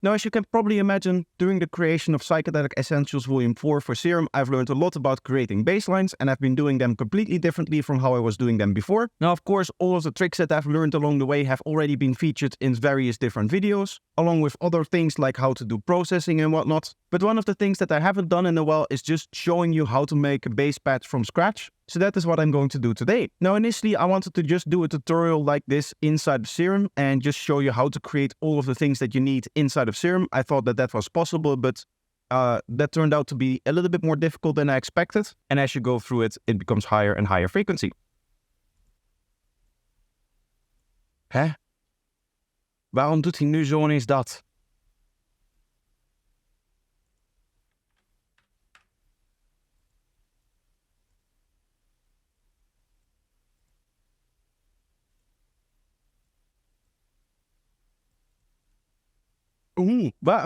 Now, as you can probably imagine, during the creation of Psychedelic Essentials Volume 4 for Serum, I've learned a lot about creating basslines, and I've been doing them completely differently from how I was doing them before. Now, of course, all of the tricks that I've learned along the way have already been featured in various different videos, along with other things like how to do processing and whatnot. But one of the things that I haven't done in a while is just showing you how to make a bass patch from scratch. So that is what I'm going to do today. Now, initially, I wanted to just do a tutorial like this inside of Serum and just show you how to create all of the things that you need inside of Serum. I thought that that was possible, but that turned out to be a little bit more difficult than I expected. And as you go through it, it becomes higher and higher frequency. Hè? Waarom doet hij nu zo ineens dat?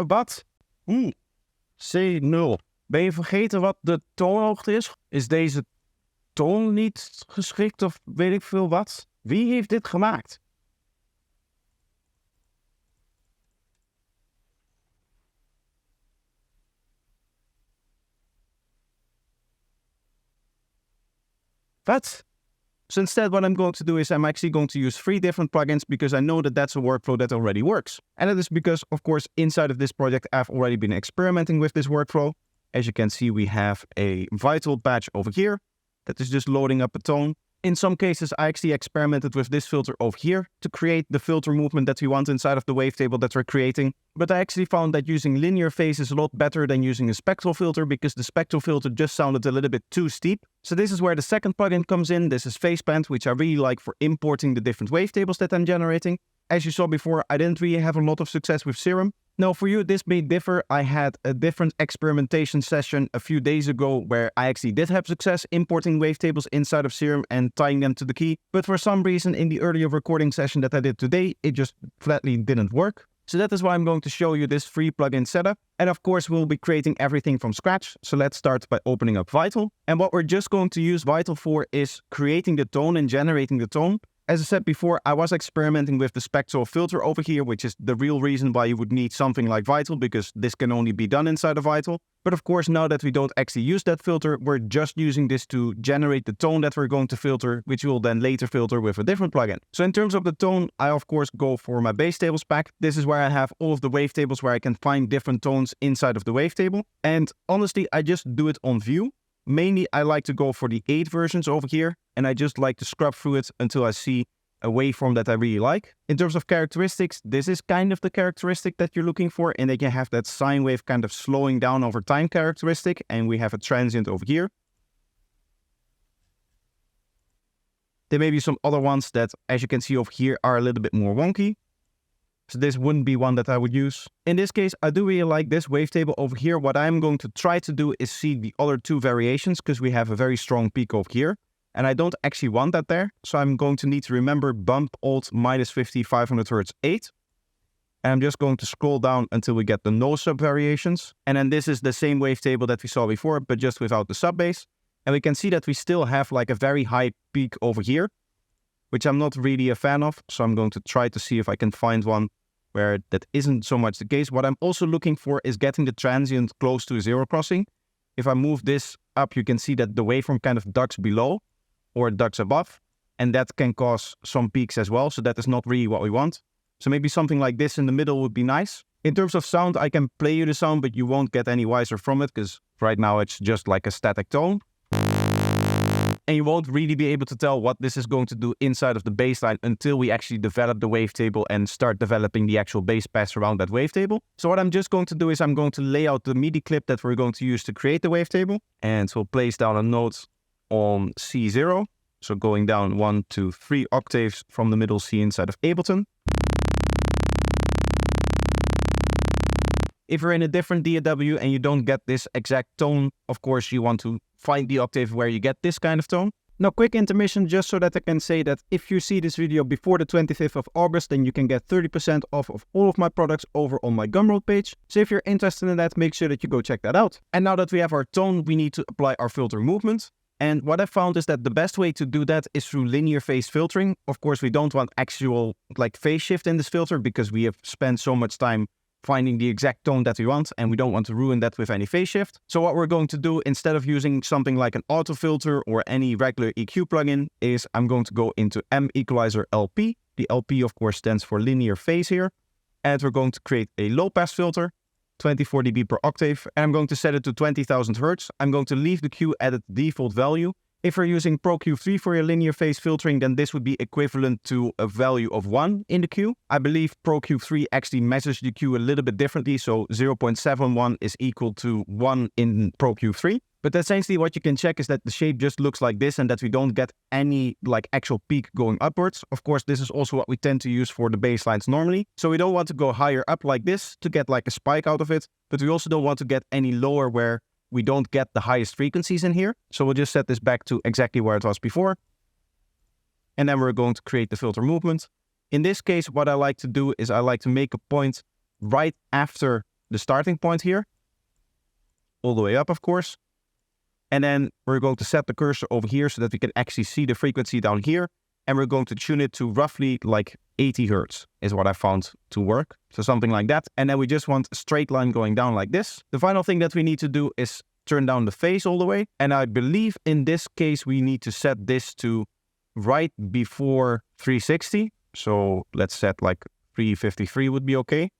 Wat? C0. Ben je vergeten wat de toonhoogte is? Is deze toon niet geschikt of weet ik veel wat? Wie heeft dit gemaakt? Wat? So instead, what I'm going to do is I'm actually going to use 3 different plugins because I know that that's a workflow that already works. And that is because, of course, inside of this project, I've already been experimenting with this workflow. As you can see, we have a Vital patch over here that is just loading up a tone. In some cases, I actually experimented with this filter over here to create the filter movement that we want inside of the wavetable that we're creating. But I actually found that using linear phase is a lot better than using a spectral filter because the spectral filter just sounded a little bit too steep. So this is where the second plugin comes in. This is Phaseband, which I really like for importing the different wavetables that I'm generating. As you saw before, I didn't really have a lot of success with Serum. Now, for you, this may differ. I had a different experimentation session a few days ago where I actually did have success importing wavetables inside of Serum and tying them to the key. But for some reason, in the earlier recording session that I did today, it just flatly didn't work. So that is why I'm going to show you this free plugin setup. And of course, we'll be creating everything from scratch. So let's start by opening up Vital. And what we're just going to use Vital for is creating the tone and generating the tone. As I said before, I was experimenting with the spectral filter over here, which is the real reason why you would need something like Vital, because this can only be done inside of Vital. But of course, now that we don't actually use that filter, we're just using this to generate the tone that we're going to filter, which we'll then later filter with a different plugin. So in terms of the tone, I of course go for my bass tables pack. This is where I have all of the wavetables where I can find different tones inside of the wavetable. And honestly, I just do it on view. Mainly, I like to go for the 8 versions over here, and I just like to scrub through it until I see a waveform that I really like. In terms of characteristics, this is kind of the characteristic that you're looking for, and they can have that sine wave kind of slowing down over time characteristic, and we have a transient over here. There may be some other ones that, as you can see over here, are a little bit more wonky. So this wouldn't be one that I would use. In this case, I do really like this wavetable over here. What I'm going to try to do is see the other 2 variations because we have a very strong peak over here. And I don't actually want that there. So I'm going to need to remember bump alt -50 500 Hz 8. And I'm just going to scroll down until we get the no sub variations. And then this is the same wavetable that we saw before, but just without the sub bass. And we can see that we still have like a very high peak over here, which I'm not really a fan of. So I'm going to try to see if I can find one where that isn't so much the case. What I'm also looking for is getting the transient close to 0 crossing. If I move this up, you can see that the waveform kind of ducks below or ducks above, and that can cause some peaks as well. So that is not really what we want. So maybe something like this in the middle would be nice. In terms of sound, I can play you the sound, but you won't get any wiser from it because right now it's just like a static tone. And you won't really be able to tell what this is going to do inside of the bassline until we actually develop the wavetable and start developing the actual bass pass around that wavetable. So what I'm just going to do is I'm going to lay out the MIDI clip that we're going to use to create the wavetable. And we'll place down a note on C0. So going down 1, 2, 3 octaves from the middle C inside of Ableton. If you're in a different DAW and you don't get this exact tone, of course you want to find the octave where you get this kind of tone. Now, quick intermission just so that I can say that if you see this video before the 25th of August, then you can get 30% off of all of my products over on my Gumroad page. So if you're interested in that, make sure that you go check that out. And now that we have our tone, we need to apply our filter movement. And what I found is that the best way to do that is through linear phase filtering. Of course, we don't want actual like phase shift in this filter because we have spent so much time finding the exact tone that we want, and we don't want to ruin that with any phase shift. So what we're going to do, instead of using something like an auto filter or any regular EQ plugin, is I'm going to go into M Equalizer LP. The LP, of course, stands for linear phase here. And we're going to create a low pass filter, 24 dB per octave, and I'm going to set it to 20,000 Hertz. I'm going to leave the Q at its default value. If you're using Pro Q3 for your linear phase filtering, then this would be equivalent to a value of 1 in the Q. I believe Pro Q3 actually measures the Q a little bit differently, so 0.71 is equal to 1 in Pro Q3. But essentially what you can check is that the shape just looks like this and that we don't get any like actual peak going upwards. Of course, this is also what we tend to use for the bass lines normally. So we don't want to go higher up like this to get like a spike out of it, but we also don't want to get any lower where we don't get the highest frequencies in here. So we'll just set this back to exactly where it was before. And then we're going to create the filter movement. In this case, what I like to do is I like to make a point right after the starting point here, all the way up, of course. And then we're going to set the cursor over here so that we can actually see the frequency down here. And we're going to tune it to roughly like 80 Hertz is what I found to work. So something like that. And then we just want a straight line going down like this. The final thing that we need to do is turn down the phase all the way. And I believe in this case, we need to set this to right before 360. So let's set like 353 would be okay.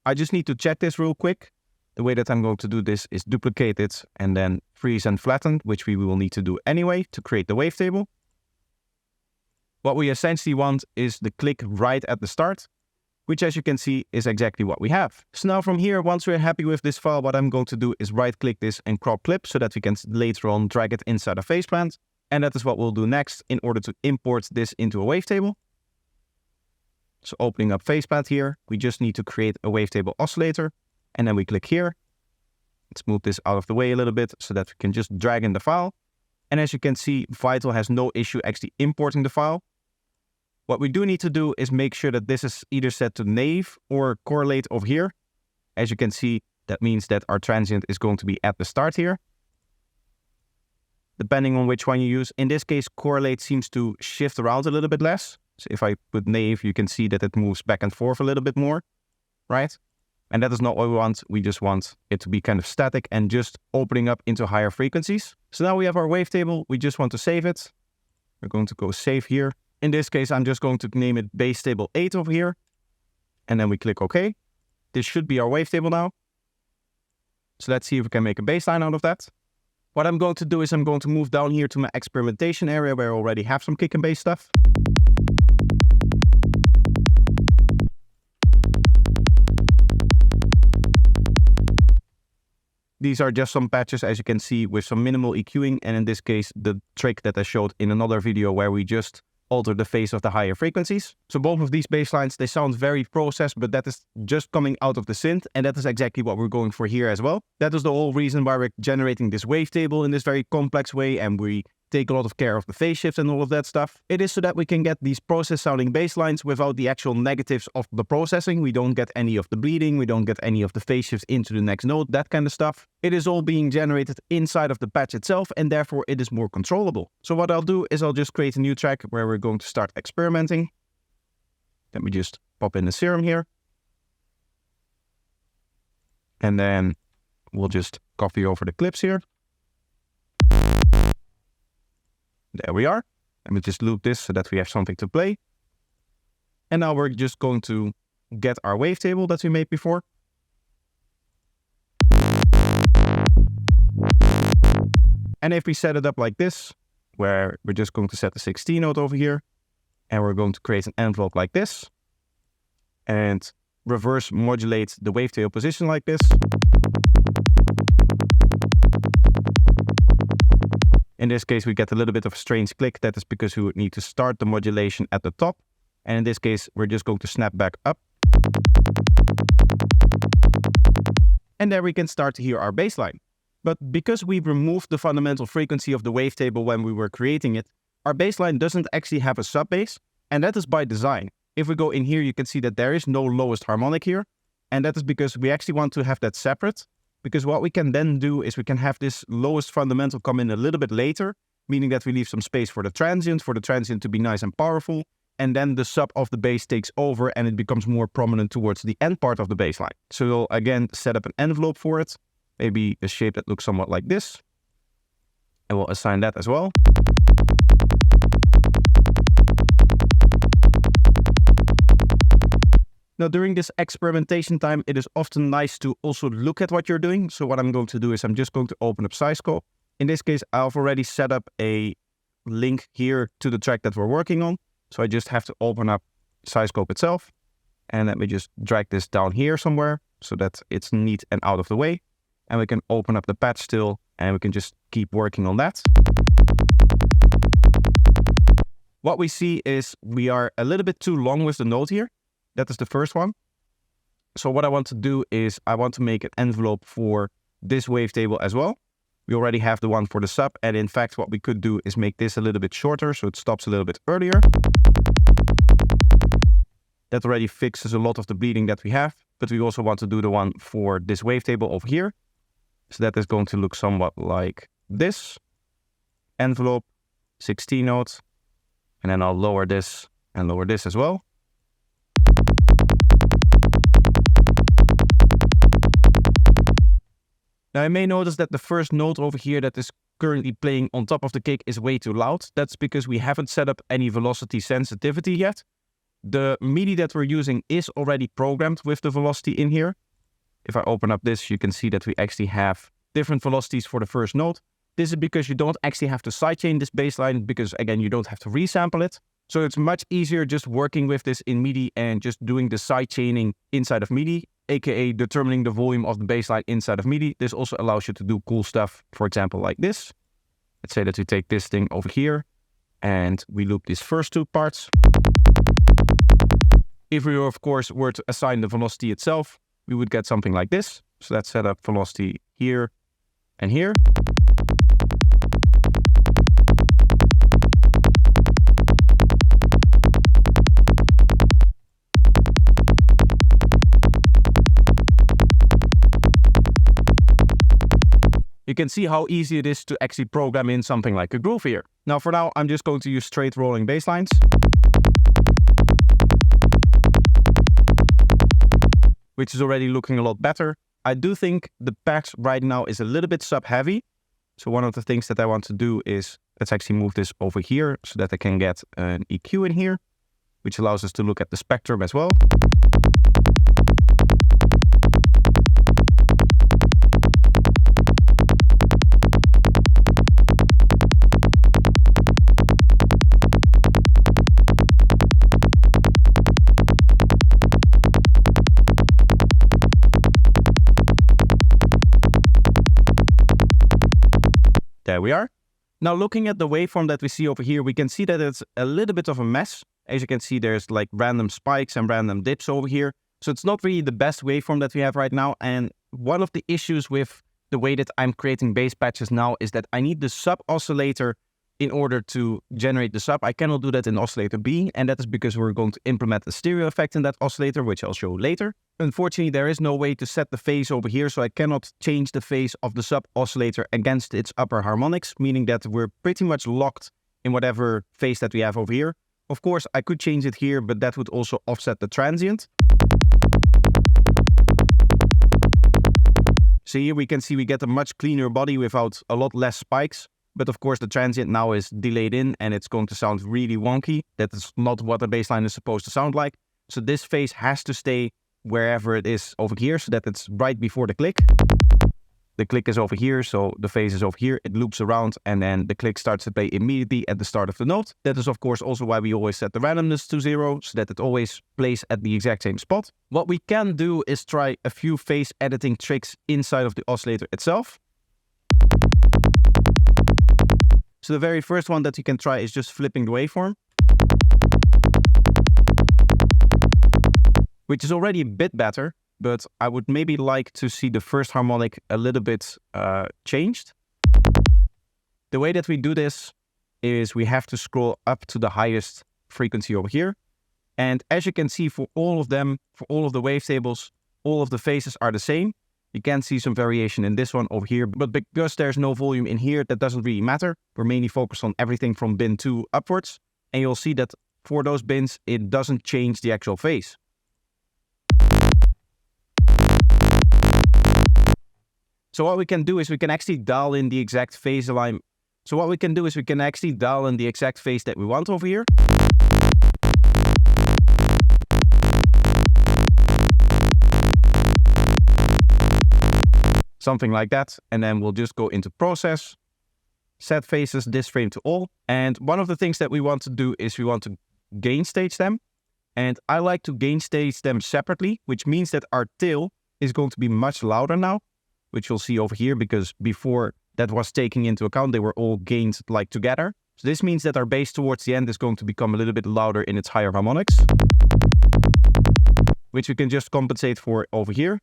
I just need to check this real quick. The way that I'm going to do this is duplicate it and then freeze and flatten, which we will need to do anyway to create the wavetable. What we essentially want is the click right at the start, which as you can see is exactly what we have. So now from here, once we're happy with this file, what I'm going to do is right click this and crop clip so that we can later on drag it inside a phase plant. And that is what we'll do next in order to import this into a wavetable. So opening up phase plant here, we just need to create a wavetable oscillator. And then we click here. Let's move this out of the way a little bit so that we can just drag in the file. And as you can see, Vital has no issue actually importing the file. What we do need to do is make sure that this is either set to naive or correlate over here. As you can see, that means that our transient is going to be at the start here. Depending on which one you use. In this case, correlate seems to shift around a little bit less. So if I put naive, you can see that it moves back and forth a little bit more, right? And that is not what we want. We just want it to be kind of static and just opening up into higher frequencies. So now we have our wavetable. We just want to save it. We're going to go save here. In this case, I'm just going to name it Bassable 8 over here. And then we click OK. This should be our wavetable now. So let's see if we can make a bassline out of that. What I'm going to do is I'm going to move down here to my experimentation area where I already have some kick and bass stuff. These are just some patches, as you can see, with some minimal EQing. And in this case, the trick that I showed in another video where we just alter the phase of the higher frequencies. So both of these bass lines, they sound very processed, but that is just coming out of the synth. And that is exactly what we're going for here as well. That is the whole reason why we're generating this wavetable in this very complex way. And we take a lot of care of the phase shift and all of that stuff. It is so that we can get these process sounding bass lines without the actual negatives of the processing. We don't get any of the bleeding. We don't get any of the phase shifts into the next note, that kind of stuff. It is all being generated inside of the patch itself, and therefore it is more controllable. So what I'll do is I'll just create a new track where we're going to start experimenting. Let me just pop in the Serum here. And then we'll just copy over the clips here. There we are. Let me just loop this so that we have something to play. And now we're just going to get our wavetable that we made before. And if we set it up like this, where we're just going to set the 16 note over here, and we're going to create an envelope like this, and reverse modulate the wavetable position like this. In this case, we get a little bit of a strange click. That is because we would need to start the modulation at the top. And in this case, we're just going to snap back up. And there we can start to hear our bassline. But because we removed the fundamental frequency of the wavetable when we were creating it, our bassline doesn't actually have a sub-bass, and that is by design. If we go in here, you can see that there is no lowest harmonic here. And that is because we actually want to have that separate. Because what we can then do is we can have this lowest fundamental come in a little bit later, meaning that we leave some space for the transient to be nice and powerful. and then the sub of the bass takes over and it becomes more prominent towards the end part of the bass line. So we'll again set up an envelope for it, maybe a shape that looks somewhat like this, and we'll assign that as well. Now, during this experimentation time, it is often nice to also look at what you're doing. So what I'm going to do is I'm just going to open up Psyscope. In this case, I've already set up a link here to the track that we're working on. So I just have to open up Psyscope itself. And let me just drag this down here somewhere so that it's neat and out of the way. And we can open up the patch still and we can just keep working on that. What we see is we are a little bit too long with the note here. That is the first one. So what I want to do is I want to make an envelope for this wavetable as well. We already have the one for the sub. And in fact, what we could do is make this a little bit shorter so it stops a little bit earlier. That already fixes a lot of the bleeding that we have. But we also want to do the one for this wavetable over here. So that is going to look somewhat like this. Envelope, 16 notes. And then I'll lower this and lower this as well. Now I may notice that the first note over here that is currently playing on top of the kick is way too loud. That's because we haven't set up any velocity sensitivity yet. The MIDI that we're using is already programmed with the velocity in here. If I open up this, you can see that we actually have different velocities for the first note. This is because you don't actually have to sidechain this bass line because, again, you don't have to resample it. So it's much easier just working with this in MIDI and just doing the sidechaining inside of MIDI, aka determining the volume of the bass line inside of MIDI. This also allows you to do cool stuff, for example, like this. Let's say that we take this thing over here and we loop these first two parts. If we, of course, were to assign the velocity itself, we would get something like this. So let's set up velocity here and here. You can see how easy it is to actually program in something like a groove here. Now for now, I'm just going to use straight rolling bass lines. Which is already looking a lot better. I do think the patch right now is a little bit sub heavy. So one of the things that I want to do is, let's actually move this over here so that I can get an EQ in here, which allows us to look at the spectrum as well. There we are. Now looking at the waveform that we see over here, we can see that it's a little bit of a mess. As you can see, there's like random spikes and random dips over here. So it's not really the best waveform that we have right now. And one of the issues with the way that I'm creating bass patches now is that I need the sub oscillator in order to generate the sub. I cannot do that in oscillator B, and that is because we're going to implement a stereo effect in that oscillator, which I'll show later. Unfortunately, there is no way to set the phase over here, so I cannot change the phase of the sub oscillator against its upper harmonics, meaning that we're pretty much locked in whatever phase that we have over here. Of course, I could change it here, but that would also offset the transient. So here we can see we get a much cleaner body without a lot less spikes. But of course, the transient now is delayed in and it's going to sound really wonky. That is not what a bass line is supposed to sound like. So this phase has to stay wherever it is over here so that it's right before the click. The click is over here, so the phase is over here. It loops around and then the click starts to play immediately at the start of the note. That is, of course, also why we always set the randomness to 0 so that it always plays at the exact same spot. What we can do is try a few phase editing tricks inside of the oscillator itself. So the very first one that you can try is just flipping the waveform, which is already a bit better, but I would maybe like to see the first harmonic a little bit changed. The way that we do this is we have to scroll up to the highest frequency over here. And as you can see, for all of them, for all of the wavetables, all of the phases are the same. You can see some variation in this one over here, but because there's no volume in here, that doesn't really matter. We're mainly focused on everything from bin 2 upwards. And you'll see that for those bins, it doesn't change the actual phase. So what we can do is we can actually dial in the exact phase alignment. So what we can do is we can actually dial in the exact phase that we want over here. Something like that. And then we'll just go into process, set phases, this frame to all. And one of the things that we want to do is we want to gain stage them. And I like to gain stage them separately, which means that our tail is going to be much louder now, which you'll see over here, because before that was taking into account, they were all gained like together. So this means that our bass towards the end is going to become a little bit louder in its higher harmonics, which we can just compensate for over here.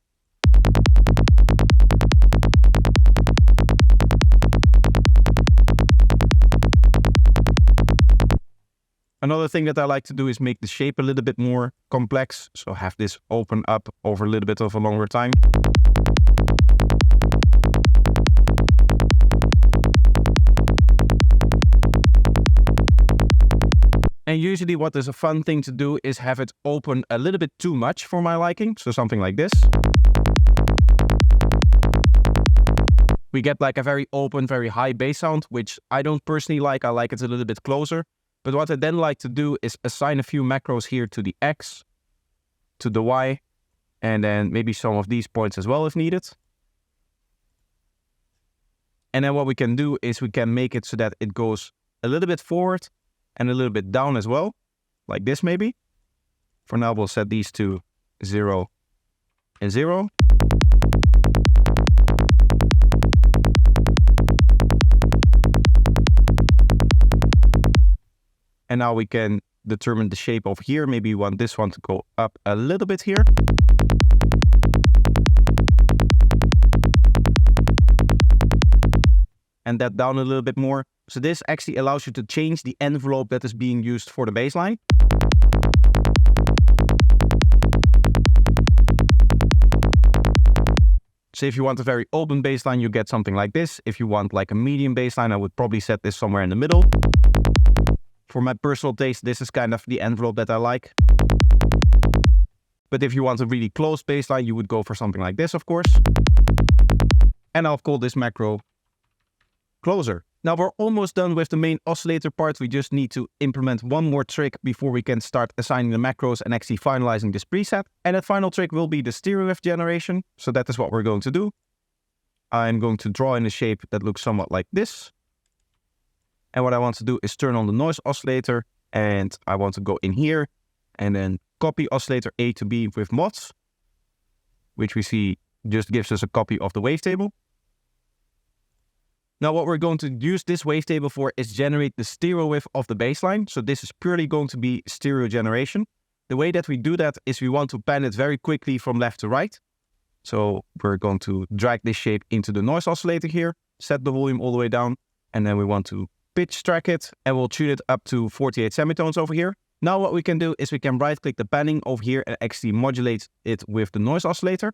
Another thing that I like to do is make the shape a little bit more complex. So have this open up over a little bit of a longer time. And usually what is a fun thing to do is have it open a little bit too much for my liking. So something like this. We get like a very open, very high bass sound, which I don't personally like. I like it a little bit closer. But what I then like to do is assign a few macros here to the X, to the Y, and then maybe some of these points as well if needed. And then what we can do is we can make it so that it goes a little bit forward and a little bit down as well, like this maybe. For now, we'll set these to 0 and 0. And now we can determine the shape over here. Maybe we want this one to go up a little bit here. And that down a little bit more. So this actually allows you to change the envelope that is being used for the bassline. So if you want a very open bassline, you get something like this. If you want like a medium bassline, I would probably set this somewhere in the middle. For my personal taste, this is kind of the envelope that I like. But if you want a really close bassline, you would go for something like this, of course. And I'll call this macro closer. Now we're almost done with the main oscillator part. We just need to implement one more trick before we can start assigning the macros and actually finalizing this preset. And that final trick will be the stereo wave generation. So that is what we're going to do. I'm going to draw in a shape that looks somewhat like this. And what I want to do is turn on the noise oscillator, and I want to go in here and then copy oscillator A to B with mods, which we see just gives us a copy of the wavetable. Now what we're going to use this wavetable for is generate the stereo wave of the bassline. So this is purely going to be stereo generation. The way that we do that is we want to pan it very quickly from left to right. So we're going to drag this shape into the noise oscillator here, set the volume all the way down, and then we want to pitch track it, and we'll tune it up to 48 semitones over here. Now what we can do is we can right click the panning over here and actually modulate it with the noise oscillator,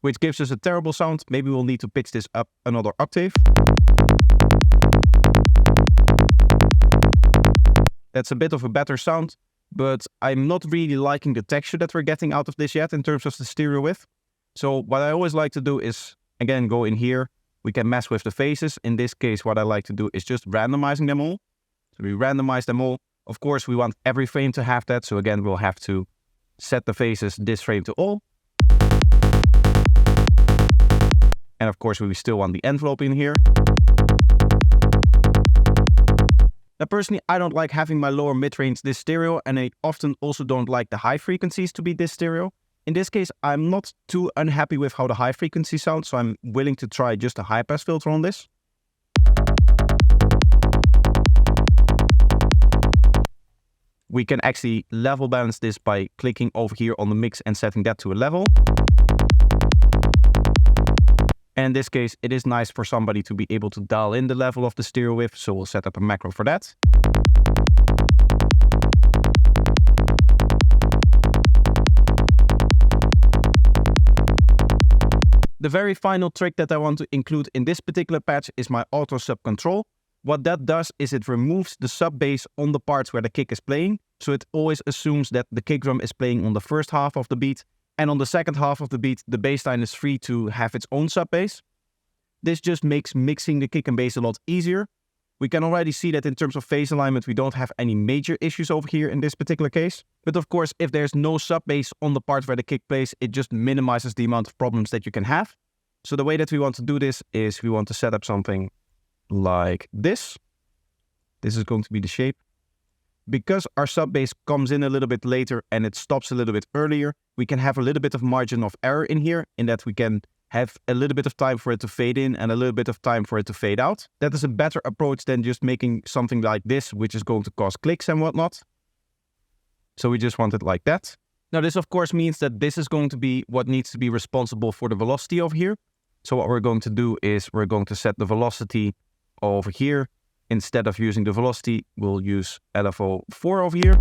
which gives us a terrible sound. Maybe we'll need to pitch this up another octave. That's a bit of a better sound, but I'm not really liking the texture that we're getting out of this yet in terms of the stereo width. So what I always like to do is, again, go in here. We can mess with the phases. In this case, what I like to do is just randomizing them all. So we randomize them all. Of course, we want every frame to have that. So again, we'll have to set the phases this frame to all. And of course, we still want the envelope in here. Now, personally, I don't like having my lower mid-range this stereo, and I often also don't like the high frequencies to be this stereo. In this case, I'm not too unhappy with how the high frequency sounds, so I'm willing to try just a high pass filter on this. We can actually level balance this by clicking over here on the mix and setting that to a level. And in this case, it is nice for somebody to be able to dial in the level of the stereo wave, so we'll set up a macro for that. The very final trick that I want to include in this particular patch is my auto sub control. What that does is it removes the sub bass on the parts where the kick is playing. So it always assumes that the kick drum is playing on the first half of the beat, and on the second half of the beat, the bass line is free to have its own sub bass. This just makes mixing the kick and bass a lot easier. We can already see that in terms of phase alignment, we don't have any major issues over here in this particular case. But of course, if there's no sub bass on the part where the kick plays, it just minimizes the amount of problems that you can have. So the way that we want to do this is we want to set up something like this. This is going to be the shape. Because our sub bass comes in a little bit later and it stops a little bit earlier, we can have a little bit of margin of error in here, in that we can have a little bit of time for it to fade in and a little bit of time for it to fade out. That is a better approach than just making something like this, which is going to cause clicks and whatnot. So we just want it like that. Now this of course means that this is going to be what needs to be responsible for the velocity over here. So what we're going to do is we're going to set the velocity over here. Instead of using the velocity, we'll use LFO 4 over here.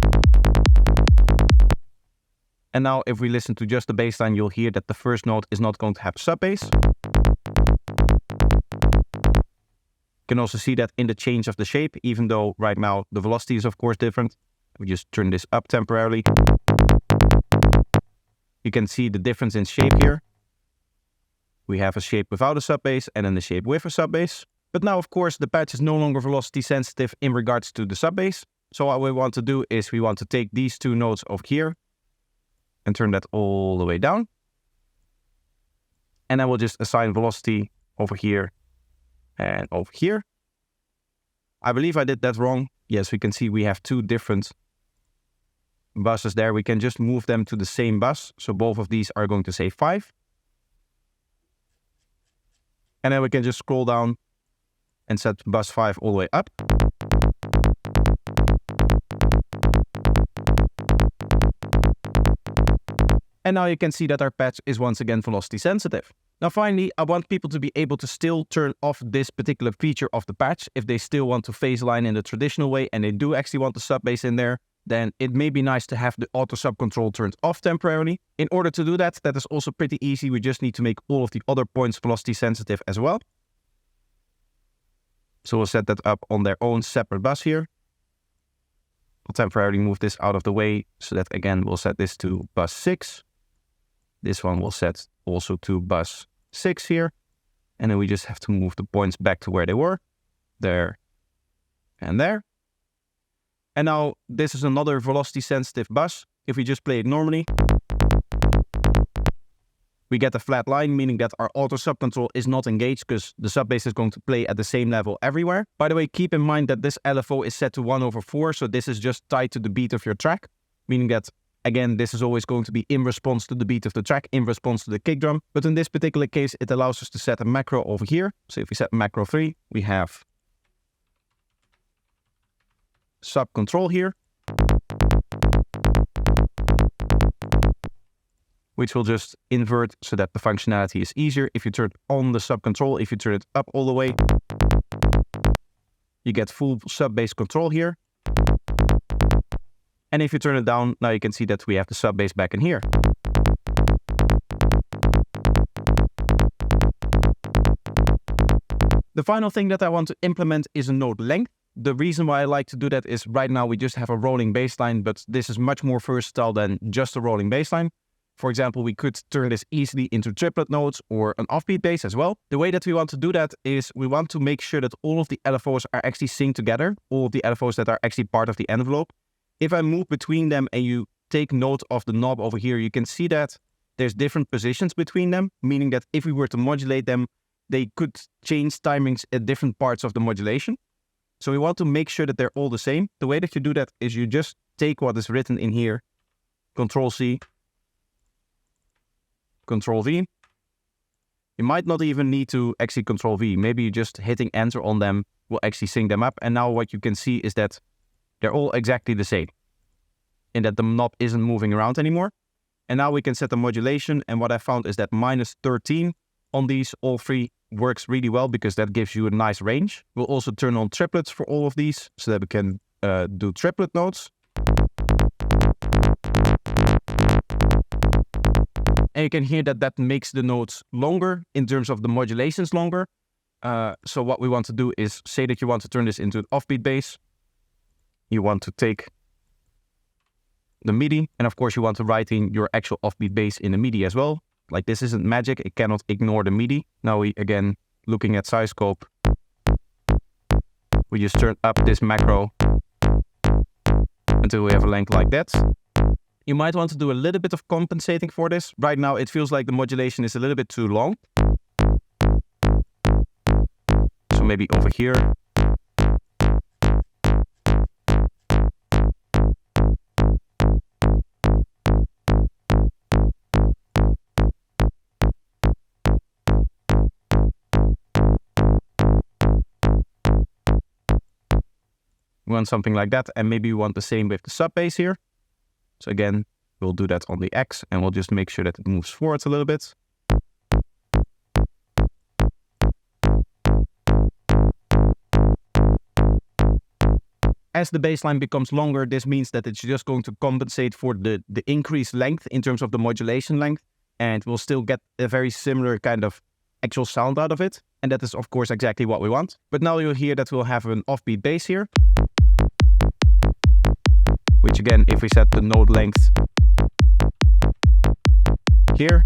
And now if we listen to just the bass line, you'll hear that the first note is not going to have sub bass. You can also see that in the change of the shape, even though right now the velocity is of course different. We just turn this up temporarily. You can see the difference in shape here. We have a shape without a sub bass and then a shape with a sub bass. But now, of course, the patch is no longer velocity sensitive in regards to the sub bass. So what we want to do is we want to take these two notes over here and turn that all the way down. And then we'll just assign velocity over here and over here. I believe I did that wrong. Yes, we can see we have two different buses there. We can just move them to the same bus. So both of these are going to say 5. And then we can just scroll down and set bus 5 all the way up. And now you can see that our patch is once again velocity sensitive. Now finally, I want people to be able to still turn off this particular feature of the patch. If they still want to phase line in the traditional way and they do actually want the sub bass in there, then it may be nice to have the auto sub control turned off temporarily. In order to do that, that is also pretty easy. We just need to make all of the other points velocity sensitive as well. So we'll set that up on their own separate bus here. We'll temporarily move this out of the way so that again, we'll set this to bus 6. This one we'll set also to bus 6 here. And then we just have to move the points back to where they were. There and there. And now this is another velocity sensitive bus. If we just play it normally, we get a flat line, meaning that our auto sub control is not engaged because the sub bass is going to play at the same level everywhere. By the way, keep in mind that this LFO is set to 1/4, so this is just tied to the beat of your track, meaning that, again, this is always going to be in response to the beat of the track, in response to the kick drum. But in this particular case, it allows us to set a macro over here. So if we set macro 3, we have sub control here, which will just invert so that the functionality is easier. If you turn on the sub control, if you turn it up all the way, you get full sub bass control here. And if you turn it down, now you can see that we have the sub bass back in here. The final thing that I want to implement is a note length. The reason why I like to do that is right now we just have a rolling bass line, but this is much more versatile than just a rolling bass line. For example, we could turn this easily into triplet notes or an offbeat bass as well. The way that we want to do that is we want to make sure that all of the LFOs are actually synced together, all of the LFOs that are actually part of the envelope. If I move between them and you take note of the knob over here, you can see that there's different positions between them, meaning that if we were to modulate them, they could change timings at different parts of the modulation. So we want to make sure that they're all the same. The way that you do that is you just take what is written in here, Control C, Control V. You might not even need to actually Control V. Maybe just hitting enter on them will actually sync them up. And now what you can see is that they're all exactly the same, in that the knob isn't moving around anymore. And now we can set the modulation. And what I found is that -13 on these, all three, works really well because that gives you a nice range. We'll also turn on triplets for all of these so that we can do triplet notes. And you can hear that that makes the notes longer in terms of the modulations longer. So what we want to do is say that you want to turn this into an offbeat bass. You want to take the MIDI, and of course you want to write in your actual offbeat bass in the MIDI as well. Like, this isn't magic, it cannot ignore the MIDI. Now we, again, looking at size scope, we just turn up this macro until we have a length like that. You might want to do a little bit of compensating for this. Right now it feels like the modulation is a little bit too long. So maybe over here. We want something like that, and maybe we want the same with the sub bass here. So again, we'll do that on the X, and we'll just make sure that it moves forward a little bit. As the bassline becomes longer, this means that it's just going to compensate for the increased length in terms of the modulation length, and we'll still get a very similar kind of actual sound out of it. And that is of course exactly what we want. But now you'll hear that we'll have an offbeat bass here, which again, if we set the note length here,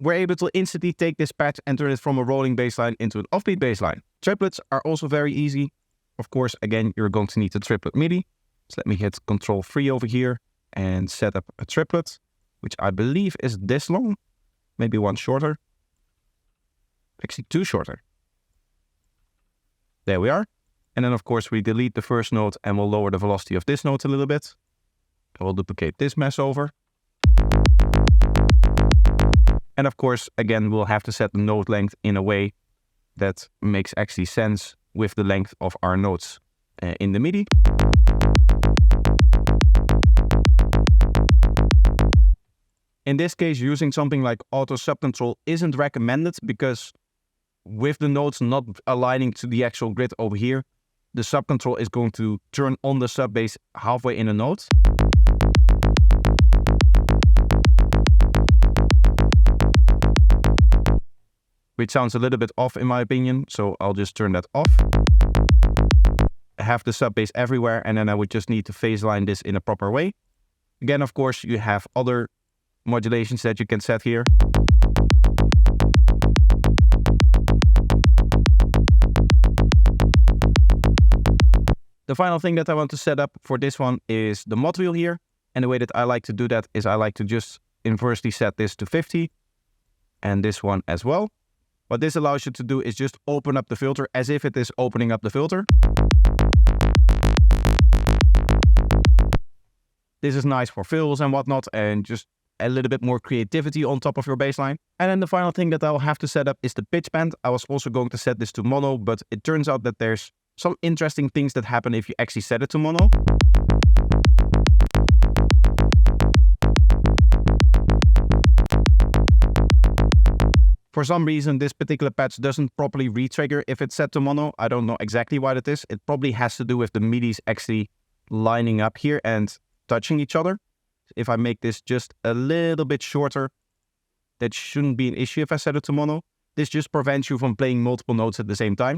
we're able to instantly take this patch and turn it from a rolling bassline into an offbeat bassline. Triplets are also very easy. Of course, again, you're going to need a triplet MIDI. So let me hit Ctrl-3 over here and set up a triplet, which I believe is this long, maybe one shorter. Actually, two shorter. There we are. And then of course we delete the first note and we'll lower the velocity of this note a little bit. And we'll duplicate this mess over. And of course, again, we'll have to set the note length in a way that makes actually sense with the length of our notes in the MIDI. In this case, using something like auto subcontrol isn't recommended because with the notes not aligning to the actual grid over here, the subcontrol is going to turn on the sub bass halfway in a note. Which sounds a little bit off in my opinion, so I'll just turn that off. I have the sub bass everywhere, and then I would just need to phase line this in a proper way. Again, of course, you have other modulations that you can set here. The final thing that I want to set up for this one is the mod wheel here. And the way that I like to do that is I like to just inversely set this to 50 and this one as well. What this allows you to do is just open up the filter as if it is opening up the filter. This is nice for fills and whatnot, and just a little bit more creativity on top of your bassline. And then the final thing that I'll have to set up is the pitch bend. I was also going to set this to mono, but it turns out that there's some interesting things that happen if you actually set it to mono. For some reason, this particular patch doesn't properly re-trigger if it's set to mono. I don't know exactly why that is. It probably has to do with the MIDIs actually lining up here and touching each other. If I make this just a little bit shorter, that shouldn't be an issue if I set it to mono. This just prevents you from playing multiple notes at the same time.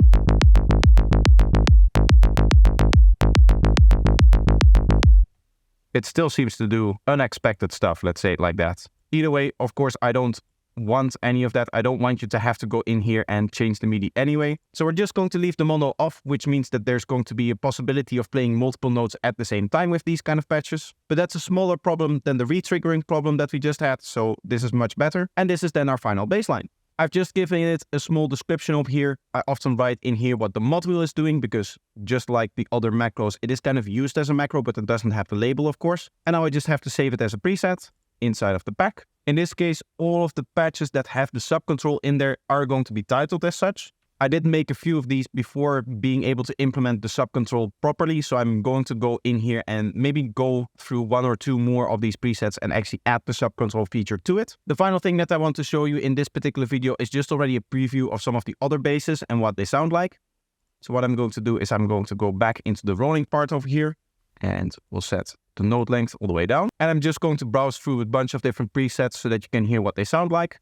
It still seems to do unexpected stuff, let's say it like that. Either way, of course, I don't want any of that. I don't want you to have to go in here and change the MIDI anyway. So we're just going to leave the mono off, which means that there's going to be a possibility of playing multiple notes at the same time with these kind of patches. But that's a smaller problem than the re-triggering problem that we just had, so this is much better. And this is then our final bassline. I've just given it a small description over here. I often write in here what the mod wheel is doing because just like the other macros, it is kind of used as a macro, but it doesn't have the label, of course. And now I just have to save it as a preset inside of the pack. In this case, all of the patches that have the subcontrol in there are going to be titled as such. I did make a few of these before being able to implement the subcontrol properly, so I'm going to go in here and maybe go through one or two more of these presets and actually add the subcontrol feature to it. The final thing that I want to show you in this particular video is just already a preview of some of the other basses and what they sound like. So what I'm going to do is I'm going to go back into the rolling part over here, And we'll set the note length all the way down. And I'm just going to browse through a bunch of different presets so that you can hear what they sound like.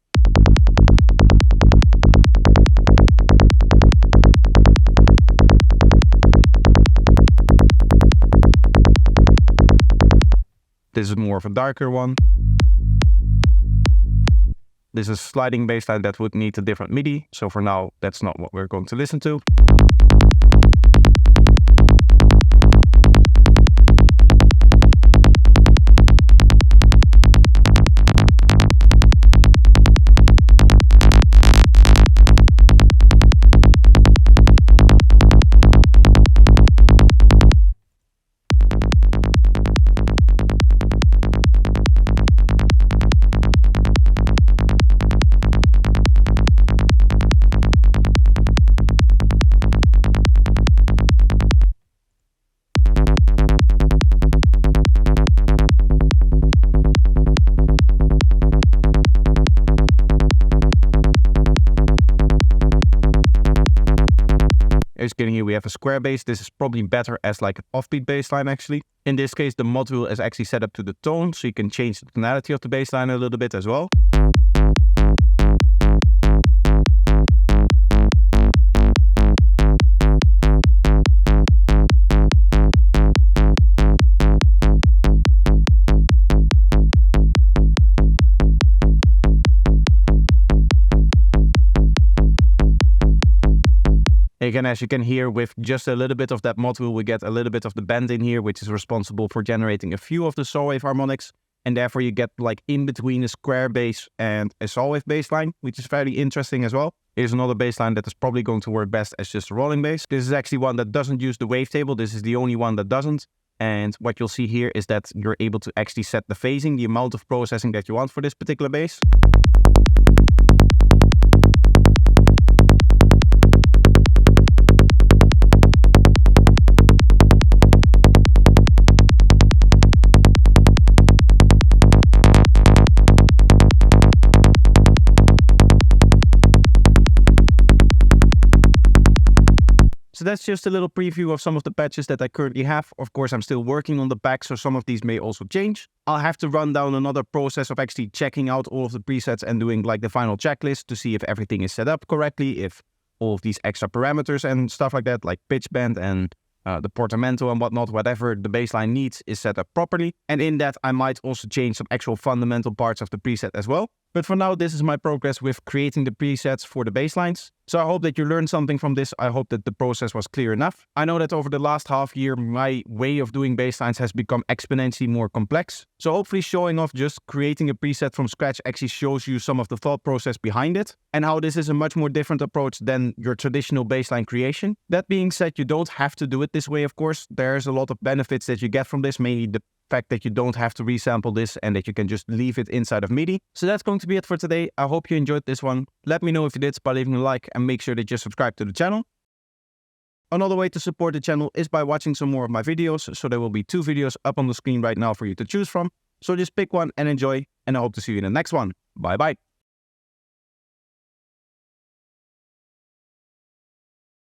This is more of a darker one. This is sliding bassline that would need a different MIDI. So for now, that's not what we're going to listen to. As you can hear, we have a square bass. This is probably better as like an offbeat bass line actually. In this case, the module is actually set up to the tone, so you can change the tonality of the bass line a little bit as well. Again, as you can hear, with just a little bit of that module, we get a little bit of the bend in here, which is responsible for generating a few of the saw wave harmonics. And therefore you get like in between a square bass and a saw wave bass line, which is very interesting as well. Here's another bass line that is probably going to work best as just a rolling bass. This is actually one that doesn't use the wavetable. This is the only one that doesn't. And what you'll see here is that you're able to actually set the phasing, the amount of processing that you want for this particular bass. So that's just a little preview of some of the patches that I currently have. Of course, I'm still working on the pack, so some of these may also change. I'll have to run down another process of actually checking out all of the presets and doing like the final checklist to see if everything is set up correctly, if all of these extra parameters and stuff like that, like pitch bend and the portamento and whatnot, whatever the bassline needs is set up properly. And in that, I might also change some actual fundamental parts of the preset as well. But for now, this is my progress with creating the presets for the basslines. So I hope that you learned something from this. I hope that the process was clear enough. I know that over the last half year, my way of doing basslines has become exponentially more complex. So hopefully showing off just creating a preset from scratch actually shows you some of the thought process behind it and how this is a much more different approach than your traditional bassline creation. That being said, you don't have to do it this way, of course. There's a lot of benefits that you get from this, mainly the fact that you don't have to resample this and that you can just leave it inside of MIDI. So that's going to be it for today. I hope you enjoyed this one. Let me know if you did by leaving a like and make sure that you subscribe to the channel. Another way to support the channel is by watching some more of my videos. So there will be 2 videos up on the screen right now for you to choose from. So just pick one and enjoy, and I hope to see you in the next one. Bye bye.